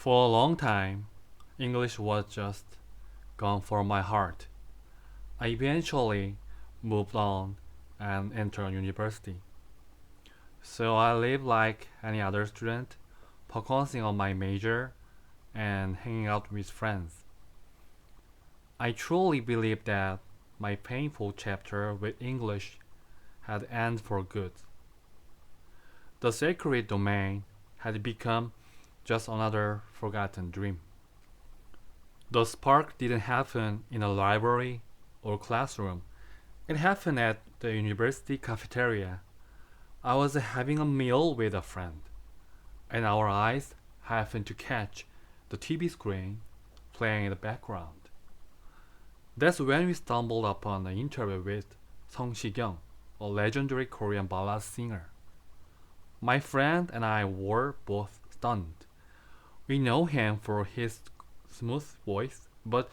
For a long time, English was just gone from my heart. I eventually moved on and entered university. So I lived like any other student, focusing on my major and hanging out with friends. I truly believe that my painful chapter with English had ended for good. The sacred domain had become just another forgotten dream. The spark didn't happen in a library or classroom. It happened at the university cafeteria. I was having a meal with a friend, and our eyes happened to catch the TV screen playing in the background. That's when we stumbled upon an interview with Song Si-kyung, a legendary Korean ballad singer. My friend and I were both stunned. We know him for his smooth voice, but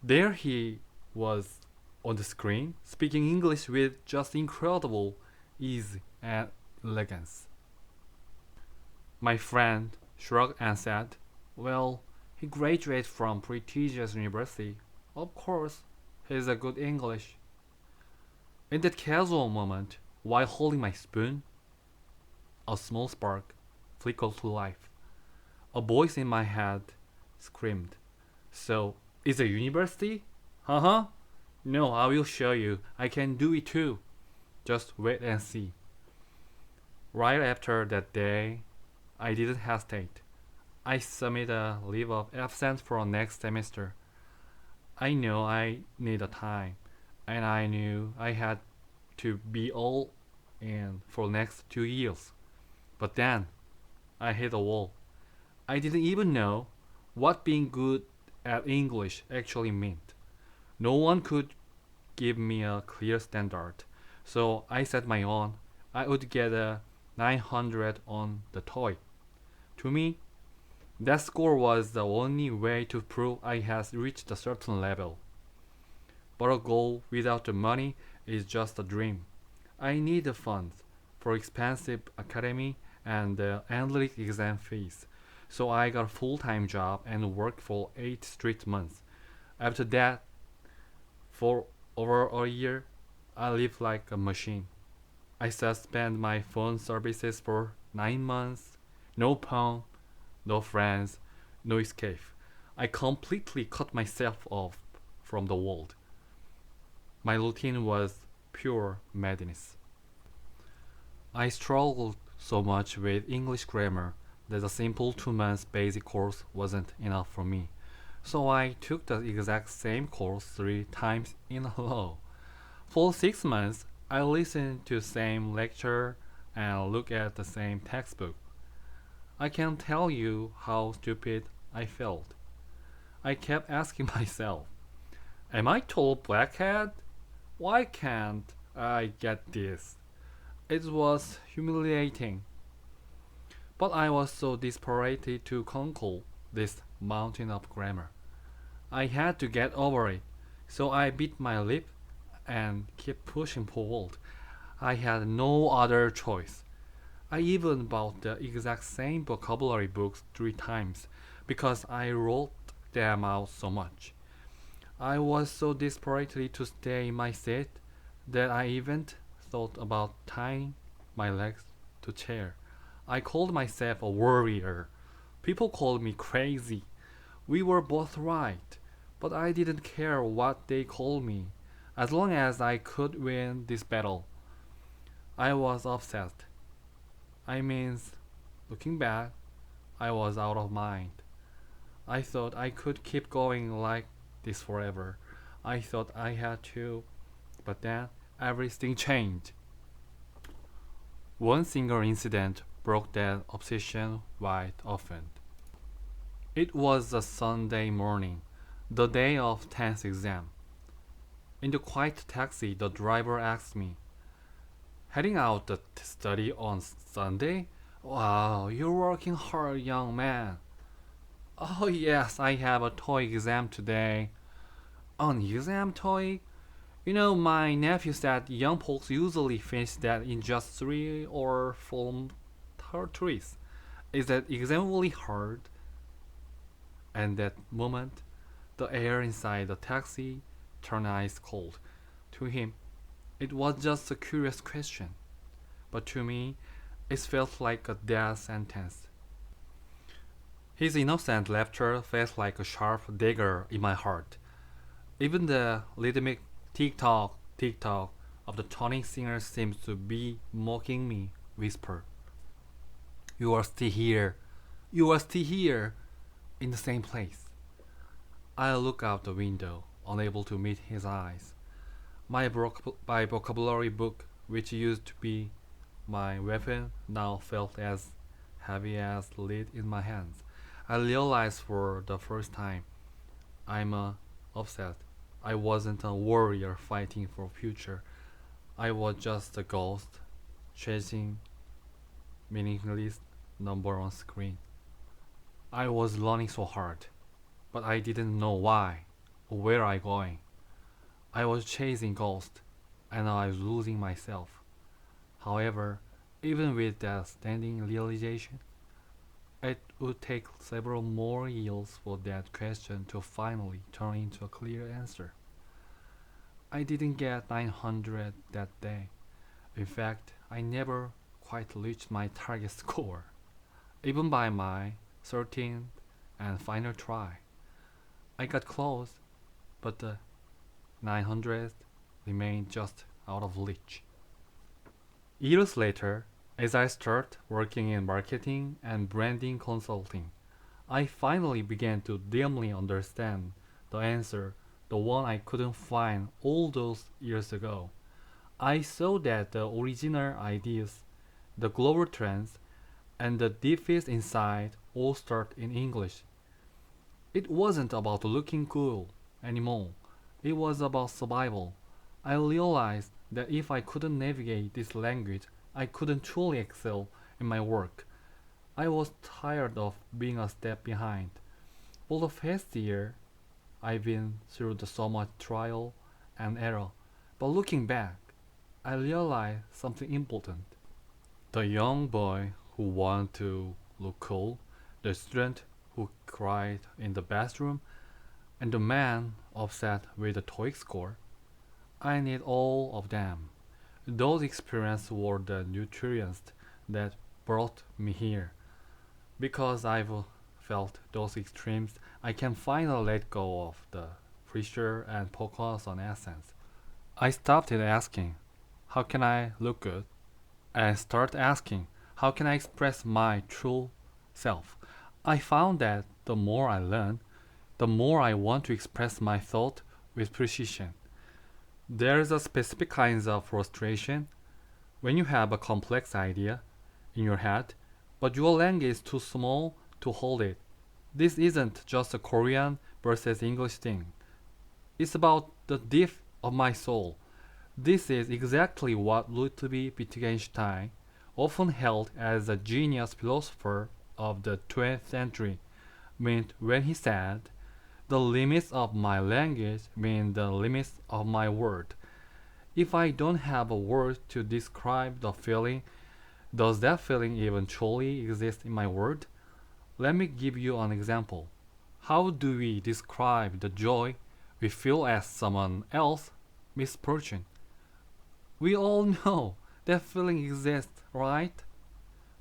there he was on the screen, speaking English with just incredible ease and elegance. My friend shrugged and said, "Well, he graduated from prestigious university. Of course, he's a good English." In that casual moment, while holding my spoon, a small spark flickered to life. A voice in my head screamed, "So, it's a university? Uh-huh. No, I will show you. I can do it too. Just wait and see." Right after that day, I didn't hesitate. I submitted a leave of absence for next semester. I know I needed time, and I knew I had to be all in for next 2 years. But then, I hit a wall. I didn't even know what being good at English actually meant. No one could give me a clear standard, so I set my own. I would get a 900 on the TOEIC. To me, that score was the only way to prove I had reached a certain level. But a goal without the money is just a dream. I need the funds for expensive academy and the endless exam fees. So I got a full-time job and worked for 8 straight months. After that, for over a year, I lived like a machine. I suspended my phone services for 9 months. No phone, no friends, no escape. I completely cut myself off from the world. My routine was pure madness. I struggled so much with English grammar that a simple 2 months basic course wasn't enough for me. So I took the exact same course 3 times in a row. For 6 months, I listened to the same lecture and looked at the same textbook. I can't tell you how stupid I felt. I kept asking myself, am I total blackhead? Why can't I get this? It was humiliating. But I was so desperate to conquer this mountain of grammar. I had to get over it, so I bit my lip and kept pushing forward. I had no other choice. I even bought the exact same vocabulary books 3 times because I wrote them out so much. I was so desperate to stay in my seat that I even thought about tying my legs to chair. I called myself a warrior. People called me crazy. We were both right, but I didn't care what they called me, as long as I could win this battle. I was obsessed. I mean, looking back, I was out of mind. I thought I could keep going like this forever. I thought I had to, but then everything changed. One single incident broke that obsession wide open. It was a Sunday morning, the day of 10th exam. In the quiet taxi, the driver asked me, "Heading out to study on Sunday? Wow, you're working hard, young man." "Oh yes, I have a TOEIC exam today." "An exam TOEIC? You know, my nephew said young folks usually finish that in just 3 or 4 trees. Is that exam really hard?" And that moment, the air inside the taxi turned ice cold. To him, it was just a curious question, but to me, it felt like a death sentence. His innocent laughter felt like a sharp dagger in my heart. Even the rhythmic tick tock of the turning singer seems to be mocking me, whisper. You are still here. You are still here. In the same place. I look out the window, unable to meet his eyes. My vocabulary book, which used to be my weapon, now felt as heavy as lead in my hands. I realized for the first time I'm upset. I wasn't a warrior fighting for future. I was just a ghost chasing meaningless number on screen. I was running so hard, but I didn't know why or where I going. I was chasing ghosts, and I was losing myself. However, even with that standing realization, it would take several more years for that question to finally turn into a clear answer. I didn't get 900 that day. In fact, I never quite reached my target score, even by my 13th and final try. I got close, but the 900 remained just out of reach. Years later, as I started working in marketing and branding consulting, I finally began to dimly understand the answer, the one I couldn't find all those years ago. I saw that the original ideas, the global trends, and the deepest insight all start in English. It wasn't about looking cool anymore. It was about survival. I realized that if I couldn't navigate this language, I couldn't truly excel in my work. I was tired of being a step behind. For the past year, I've been through so much trial and error. But looking back, I realized something important. The young boy who wanted to look cool, the student who cried in the bathroom, and the man upset with the TOEIC score. I need all of them. Those experiences were the nutrients that brought me here. Because I've felt those extremes, I can finally let go of the pressure and focus on essence. I stopped asking, how can I look good? And start asking, how can I express my true self? I found that the more I learn, the more I want to express my thought with precision. There is a specific kind of frustration when you have a complex idea in your head, but your language is too small to hold it. This isn't just a Korean versus English thing. It's about the depth of my soul. This is exactly what Ludwig Wittgenstein, often held as a genius philosopher of the 20th century, meant when he said, the limits of my language mean the limits of my word. If I don't have a word to describe the feeling, does that feeling even truly exist in my word? Let me give you an example. How do we describe the joy we feel at someone else's misfortune? We all know that feeling exists, right?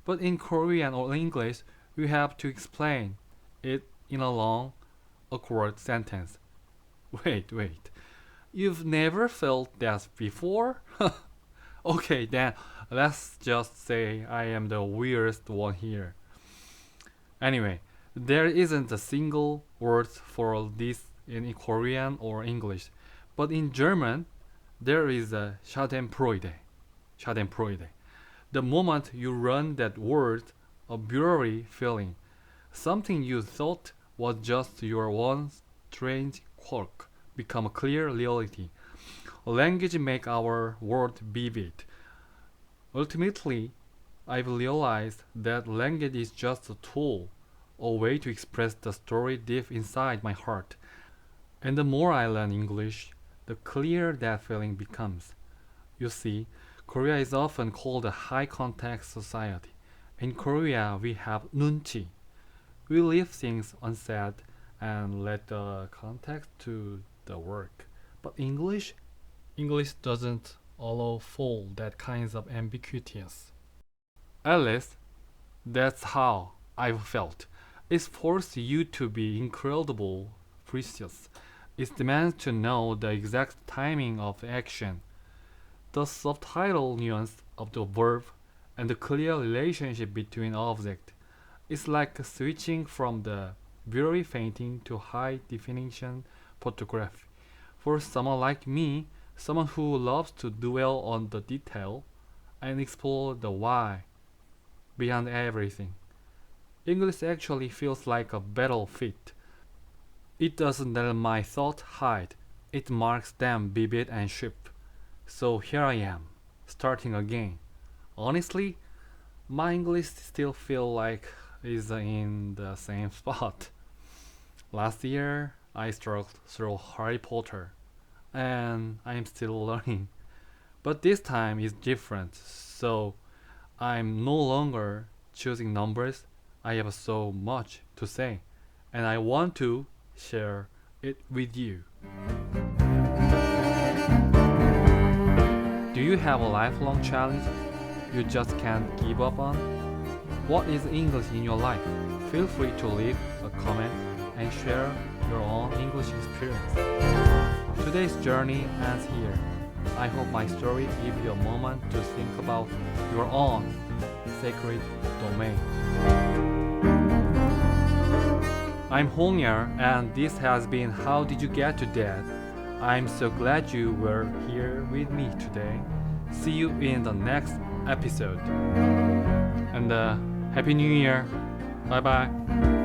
But in Korean or English, we have to explain it in a long, awkward sentence. Wait. You've never felt that before? Okay, then let's just say I am the weirdest one here. Anyway, there isn't a single word for this in Korean or English, but in German, there is a Schadenfreude. Schadenfreude. The moment you run that word, a blurry feeling, something you thought was just your one strange quirk, become a clear reality. Language make our world vivid. Ultimately, I've realized that language is just a tool, a way to express the story deep inside my heart. And the more I learn English, the clearer that feeling becomes. You see, Korea is often called a high context society. In Korea, we have nunchi. We leave things unsaid and let the context to the work. But English doesn't allow for that kinds of ambiguities. At least that's how I've felt. It forces you to be incredible precise. It demands to know the exact timing of action, the subtitle nuance of the verb, and the clear relationship between objects. It's like switching from the blurry painting to high definition photography. For someone like me, someone who loves to dwell on the detail and explore the why behind everything, English actually feels like a battlefield. It doesn't let my thoughts hide, it marks them vivid and sharp. So here I am, starting again. Honestly, my English still feel like is in the same spot. Last year, I struggled through Harry Potter, and I'm still learning. But this time is different, so I'm no longer choosing numbers. I have so much to say, and I want to share it with you. Do you have a lifelong challenge you just can't give up on? What is English in your life? Feel free to leave a comment and share your own English experience. Today's journey ends here. I hope my story gives you a moment to think about your own sacred domain. I'm Hongyer, and this has been How Did You Get to That? I'm so glad you were here with me today. See you in the next episode. And Happy New Year. Bye bye.